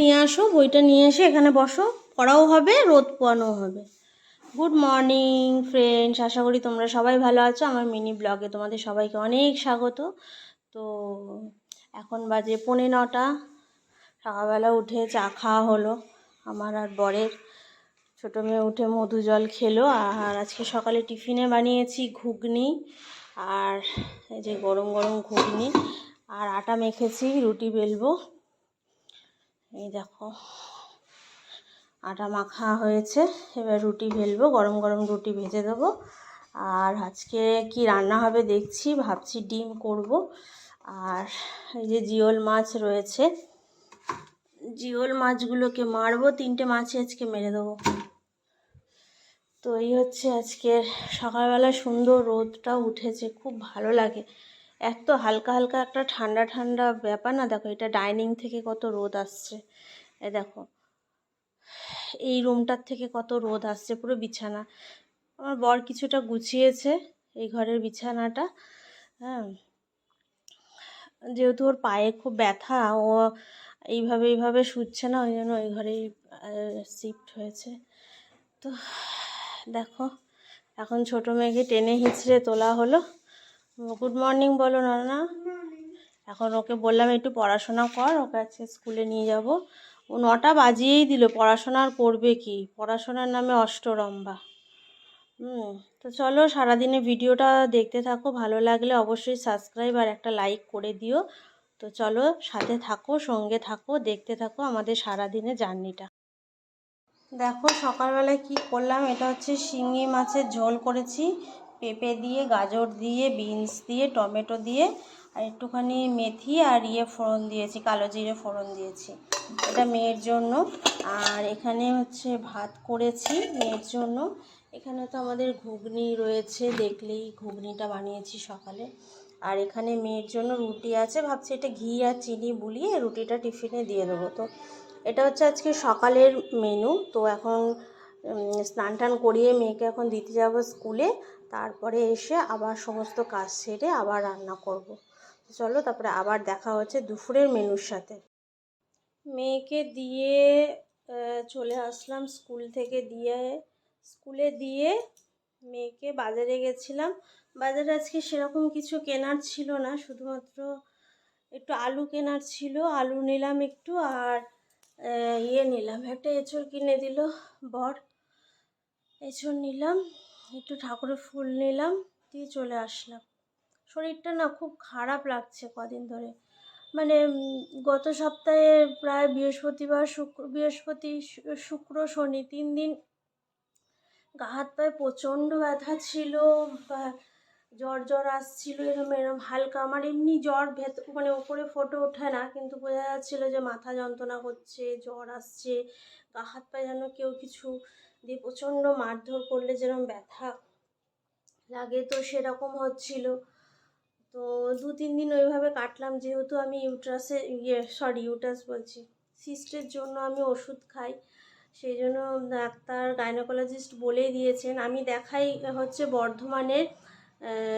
নিয়ে আসো, বইটা নিয়ে এসে এখানে বসো, পড়াও হবে, রোদ পোয়ানো হবে। গুড মর্নিং ফ্রেন্ডস, আশা করি তোমরা সবাই ভালো আছো। আমার মিনি ব্লগে তোমাদের সবাইকে অনেক স্বাগত। তো এখন বাজে 9:45। সকালবেলা উঠে চা খাওয়া হলো আমার আর বরের। ছোটো মেয়ে উঠে মধু জল খেলো। আর আজকে সকালে টিফিনে বানিয়েছি ঘুগনি, আর এই যে গরম গরম ঘুগনি, আর আটা মেখেছি, রুটি বেলবো। এই দেখো আটা মাখা হয়েছে, এবার রুটি বেলবো, গরম গরম রুটি ভেজে দেবো। আর আজকে কি রান্না হবে দেখছি, ভাবছি ডিম করব। আর এই যে জিওল মাছ রয়েছে, জিওল মাছগুলোকে মারবো, 3টে মাছই আজকে মেরে দেবো। তো এই হচ্ছে আজকের সকালবেলা, সুন্দর রোদটা উঠেছে, খুব ভালো লাগে। এক তো হালকা হালকা একটা ঠান্ডা ঠান্ডা ব্যাপার না, দেখো এটা ডাইনিং থেকে কত রোদ আসছে, এ দেখো এই রুমটার থেকে কত রোদ আসছে পুরো বিছানা। আমার বর কিছুটা গুছিয়েছে এই ঘরের বিছানাটা, হ্যাঁ, যেহেতু ওর পায়ে খুব ব্যথা, ও এইভাবে শুচ্ছে না, ওই জন্য ওই ঘরেই শিফট হয়েছে। তো দেখো এখন ছোটো মেয়েকে টেনে হিঁচড়ে তোলা হলো। গুড মর্নিং বলো না। এখন ওকে বললাম একটু পড়াশোনা কর, ওকে আজকে স্কুলে নিয়ে যাব। ও 9টা বাজিয়েই দিল, পড়াশোনা আর করবে কি, পড়াশোনার নামে অষ্টরম্ভা। তো চলো সারাদিনে ভিডিওটা দেখতে থাকো, ভালো লাগলে অবশ্যই সাবস্ক্রাইব আর একটা লাইক করে দিও। তো চলো সাথে থাকো, সঙ্গে থাকো, দেখতে থাকো আমাদের সারাদিনে জার্নিটা। দেখো সকালবেলায় কি করলাম, এটা হচ্ছে শিঙি মাছের ঝোল করেছি, পেঁপে দিয়ে, গাজর দিয়ে, বিনস দিয়ে, টমেটো দিয়ে, আর একটুখানি মেথি আর ফোড়ন দিয়েছি, কালো জিরে ফোড়ন দিয়েছি, এটা মেয়ের জন্য। আর এখানে হচ্ছে ভাত করেছি মেয়ের জন্য। এখানে তো আমাদের ঘুগনি রয়েছে, দেখলেই ঘুগনিটা বানিয়েছি সকালে। আর এখানে মেয়ের জন্য রুটি আছে, ভাবছি এটা ঘি আর চিনি বুলিয়ে রুটিটা টিফিনে দিয়ে দেবো। তো এটা হচ্ছে আজকে সকালের মেনু। তো এখন স্নান টান করিয়ে মেয়েকে এখন দিতে যাব স্কুলে, তারপরে এসে আবার সমস্ত কাজ সেরে আবার রান্না করব। চলো তারপরে আবার দেখা হচ্ছে দুপুরের মেনুর সাথে। মেয়েকে দিয়ে চলে আসলাম স্কুল থেকে, স্কুলে দিয়ে মেয়েকে বাজারে গেছিলাম। বাজারে আজকে সেরকম কিছু কেনার ছিল না, শুধুমাত্র একটু আলু কেনার ছিল, আলু নিলাম একটু, আর নিলাম একটা এঁচড় কিনে দিল বর, এঁচড় নিলাম, একটু ঠাকুরের ফুল নিলাম, দিয়ে চলে আসলাম। শরীরটা না খুব খারাপ লাগছে কদিন ধরে, মানে গত সপ্তাহে প্রায় বৃহস্পতি শুক্র শনি 3 দিন গা হাত পায়ে প্রচণ্ড ব্যথা ছিল, জ্বর আসছিল, এরম হালকা। আমার এমনি জ্বর মানে ওপরে ফোটে ওঠে না, কিন্তু বোঝা যাচ্ছিলো যে মাথা যন্ত্রণা করছে, জ্বর আসছে, গা হাত পায়ে যেন কেউ কিছু দিয়ে প্রচণ্ড মারধর করলে যেরকম ব্যথা লাগে, তো সেরকম হচ্ছিল। তো 2-3 দিন ওইভাবে কাটলাম, যেহেতু আমি ইউটারাস বলছি, সিস্টের জন্য আমি ওষুধ খাই, সেই জন্য ডাক্তার গাইনোকোলজিস্ট বলেই দিয়েছেন আমি দেখাই হচ্ছে বর্ধমানের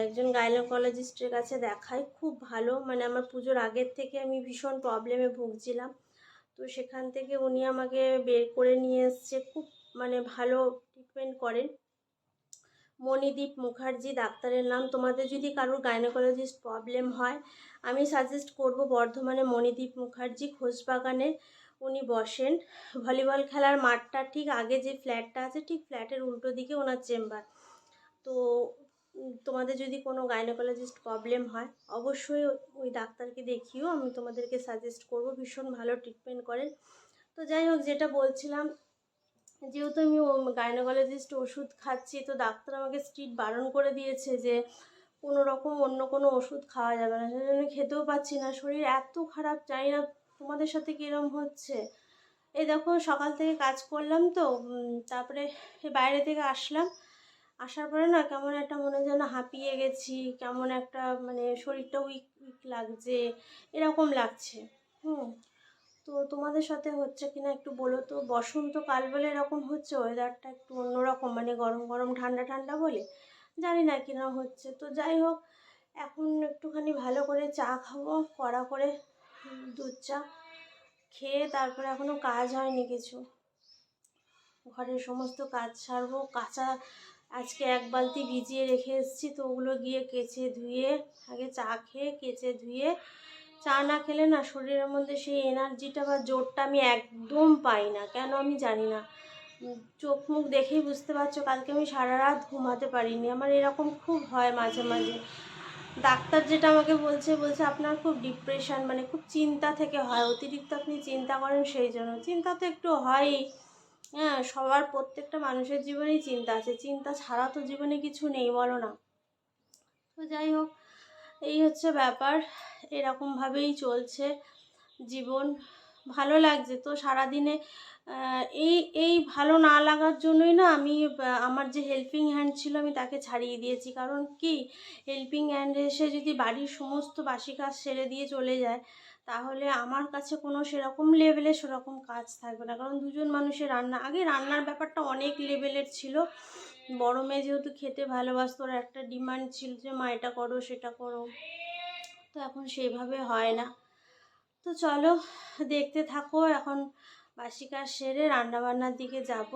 একজন গাইনোকোলজিস্টের কাছে দেখাই, খুব ভালো। মানে আমার পুজোর আগের থেকে আমি ভীষণ প্রবলেমে ভুগছিলাম, তো সেখান থেকে উনি আমাকে বের করে নিয়ে এসছে, খুব মানে ভালো ট্রিটমেন্ট করেন। মণিদীপ মুখার্জি ডাক্তারের নাম। তোমাদের যদি কারোর গাইনোকোলজিস্ট প্রবলেম হয়, আমি সাজেস্ট করব বর্ধমানে মণিদীপ মুখার্জি, খোসবাগানে উনি বসেন। ভলিবল খেলার মাঠটা ঠিক আগে যে ফ্ল্যাটটা আছে, ঠিক ফ্ল্যাটের উল্টো দিকে ওনার চেম্বার। তো তোমাদের যদি কোনো গাইনোকোলজিস্ট প্রবলেম হয়, অবশ্যই ওই ডাক্তারকে দেখিও, আমি তোমাদেরকে সাজেস্ট করব, ভীষণ ভালো ট্রিটমেন্ট করেন। তো যাই হোক, যেটা বলছিলাম, যেহেতু আমি গাইনোকোলজিস্ট ওষুধ খাচ্ছি, তো ডাক্তার আমাকে স্ট্রিক্ট বারণ করে দিয়েছে যে কোনো রকম অন্য কোনো ওষুধ খাওয়া যাবে না, সেজন্য খেতেও পাচ্ছি না, শরীর এত খারাপ। জানি না তোমাদের সাথে কীরকম হচ্ছে। এই দেখো সকাল থেকে কাজ করলাম, তো তারপরে বাইরে থেকে আসলাম, আসার পরে না কেমন একটা মনে যেন হাঁপিয়ে গেছি, কেমন একটা মানে শরীরটা উইক উইক লাগছে, এরকম লাগছে। তো তোমাদের সাথে হচ্ছে কিনা একটু বলো তো, বসন্তকাল বলে এরকম হচ্ছে, ওয়েদারটা একটু অন্যরকম, মানে গরম গরম ঠান্ডা ঠান্ডা বলে, জানি না কিনা হচ্ছে। তো যাই হোক, এখন একটুখানি ভালো করে চা খাবো, কড়া করে দুধ চা। খেয়ে তারপরে এখনও কাজ হয়নি কিছু, ঘরের সমস্ত কাজ সারবো। কাঁচা আজকে 1 বালতি ভিজিয়ে রেখে এসেছি, তো ওগুলো গিয়ে কেচে ধুয়ে, আগে চা খেয়ে কেচে ধুয়ে, চা না খেলে না শরীরের মধ্যে সেই এনার্জিটা বা জোরটা আমি একদম পাই না, কেন আমি জানি না। চোখ মুখ দেখেই বুঝতে পারছো, কালকে আমি সারা রাত ঘুমাতে পারিনি। আমার এরকম খুব হয় মাঝে মাঝে। ডাক্তার যেটা আমাকে বলছে আপনার খুব ডিপ্রেশন, মানে খুব চিন্তা থেকে হয়, অতিরিক্ত আপনি চিন্তা করেন, সেই জন্য। চিন্তা তো একটু হয়ই, হ্যাঁ, সবার প্রত্যেকটা মানুষের জীবনেই চিন্তা আছে, চিন্তা ছাড়া তো জীবনে কিছু নেই, বলো না। তো যাই হোক, এই হচ্ছে ব্যাপার, এরকমভাবেই চলছে জীবন। ভালো লাগছে তো সারাদিনে। এই ভালো না লাগার জন্যই না আমি আমার যে হেল্পিং হ্যান্ড ছিল আমি তাকে ছাড়িয়ে দিয়েছি। কারণ কি, হেল্পিং হ্যান্ড এসে যদি বাড়ির সমস্ত বাসি কাজ সেরে দিয়ে চলে যায়, তাহলে আমার কাছে কোনো সেরকম লেভেলে সেরকম কাজ থাকবে না। কারণ দুজন মানুষের রান্না, আগে রান্নার ব্যাপারটা অনেক লেভেলের ছিল। বড় মেয়ে যেহেতু খেতে ভালোবাসতো, ওর একটা ডিমান্ড ছিল যে মা এটা করো সেটা করো, তো এখন সেইভাবে হয় না। তো চলো দেখতে থাকো, এখন বাসি কাজ সেরে রান্নাবান্নার দিকে যাব।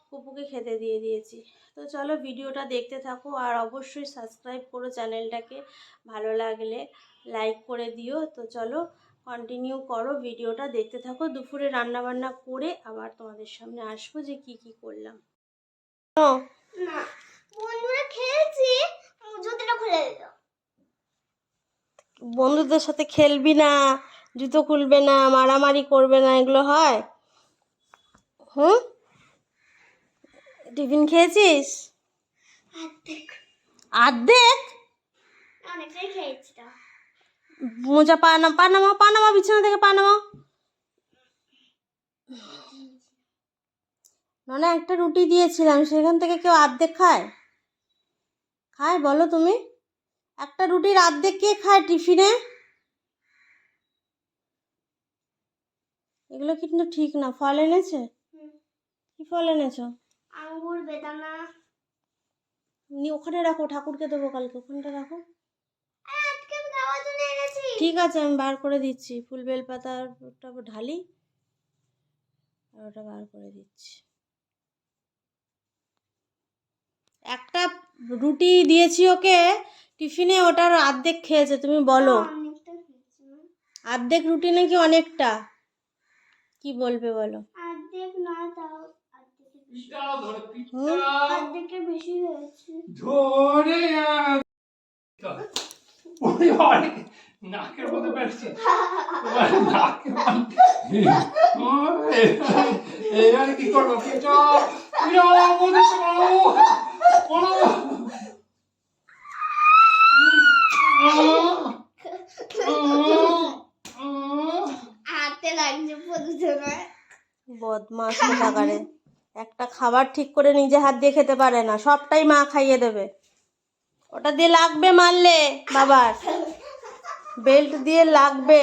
পুপুকে খেতে দিয়ে দিয়েছি। তো চলো ভিডিওটা দেখতে থাকো, আর অবশ্যই সাবস্ক্রাইব করো চ্যানেলটাকে, ভালো লাগলে লাইক করে দিও। তো চলো কন্টিনিউ করো, ভিডিওটা দেখতে থাকো। দুপুরে রান্নাবান্না করে আবার তোমাদের সামনে আসবো যে কি কি করলাম। না বন্ধুরা খেলছি, জুতোটা খুলে দিল। বন্ধুদের সাথে খেলবি না, জুতো খুলবে না, মারামারি করবে না, এগুলো হয়? হুম, টিফিন খেয়েছিস? অর্ধেক, অর্ধেক? অনেকটাই খেয়েছি তো। মোজা পানামা বিছানা থেকে পানামা। মানে একটা রুটি দিয়েছিলাম, সেখান থেকে কেউ অর্ধেক খায়? খায় বলো তুমি? একটা রুটির অর্ধেক কে খায় টিফিনে? এগুলো কিন্তু ঠিক না। ফল এনেছে? কি ফল এনেছো? আঙ্গুর, বেদানা। ওখানে রাখো, ঠাকুরকে দেবো কালকে, ওখানটা রাখো। আজকে আমি খাওয়ার জন্য এনেছি। ঠিক আছে, আমি বার করে দিচ্ছি। ফুল বেলপাতাটা ঢালি আর ওটা বার করে দিচ্ছি। একটা রুটি দিয়েছি ওকে টিফিনে, ওটার অর্ধেক খেয়েছে। তুমি বলো, অনেকটা খেয়েছি না? অর্ধেক রুটি নাকি অনেকটা? কি বলবে বলো? অর্ধেক না, তাও হুম, অর্ধেকের বেশি হয়েছে। নাকের মধ্যে পেরেছি এইবারে কি করবো? হাতে লাগছে প্রদূষণে। বদমাস কোথাকারে, একটা খাবার ঠিক করে নিজে হাত দিয়ে খেতে পারে না, সবটাই মা খাইয়ে দেবে। ওটা দিয়ে লাগবে, মারলে বাবার বেল্ট দিয়ে লাগবে।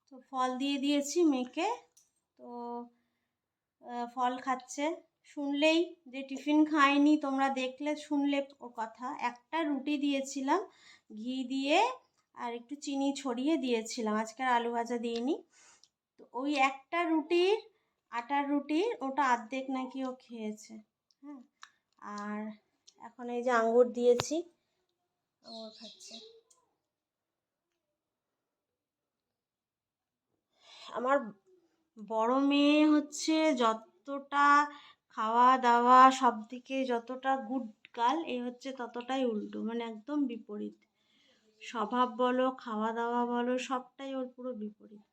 তো ফল দিয়ে দিয়েছি মেয়েকে, তো ফল খাচ্ছে। শুনলেই যে টিফিন খায়নি, তোমরা দেখলে শুনলে ওর কথা। একটা রুটি দিয়েছিলাম ঘি দিয়ে আর একটু চিনি ছড়িয়ে দিয়েছিলাম, আজকে আর আলু ভাজা দিইনি। তো ওই একটা রুটির, আটার রুটির ওটা অর্ধেক নাকি ও খেয়েছে। হ্যাঁ, আর এখন এই যে আঙ্গুর দিয়েছি, আঙ্গুর খাচ্ছে। আমার বড় মেয়ে হচ্ছে যতটা খাওয়া দাওয়া সব দিকে যতটা গুড গার্ল, এ হচ্ছে ততটাই উল্টো, মানে একদম বিপরীত। স্বভাব বলো, খাওয়া দাওয়া বলো, সবটাই ওর পুরো বিপরীত।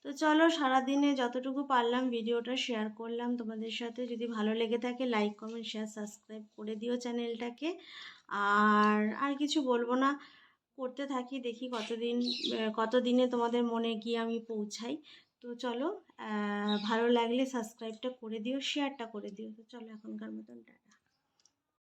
তো চলো, সারাদিনে যতটুকু পারলাম ভিডিওটা শেয়ার করলাম তোমাদের সাথে। যদি ভালো লেগে থাকে লাইক কমেন্ট শেয়ার সাবস্ক্রাইব করে দিও চ্যানেলটাকে। আর কিছু বলবো না, করতে থাকি, দেখি কতদিনে তোমাদের মনে গিয়ে আমি পৌঁছাই। তো চলো, ভালো লাগলে সাবস্ক্রাইবটা করে দিও, শেয়ারটা করে দিও। তো চলো এখনকার মতন টাটা।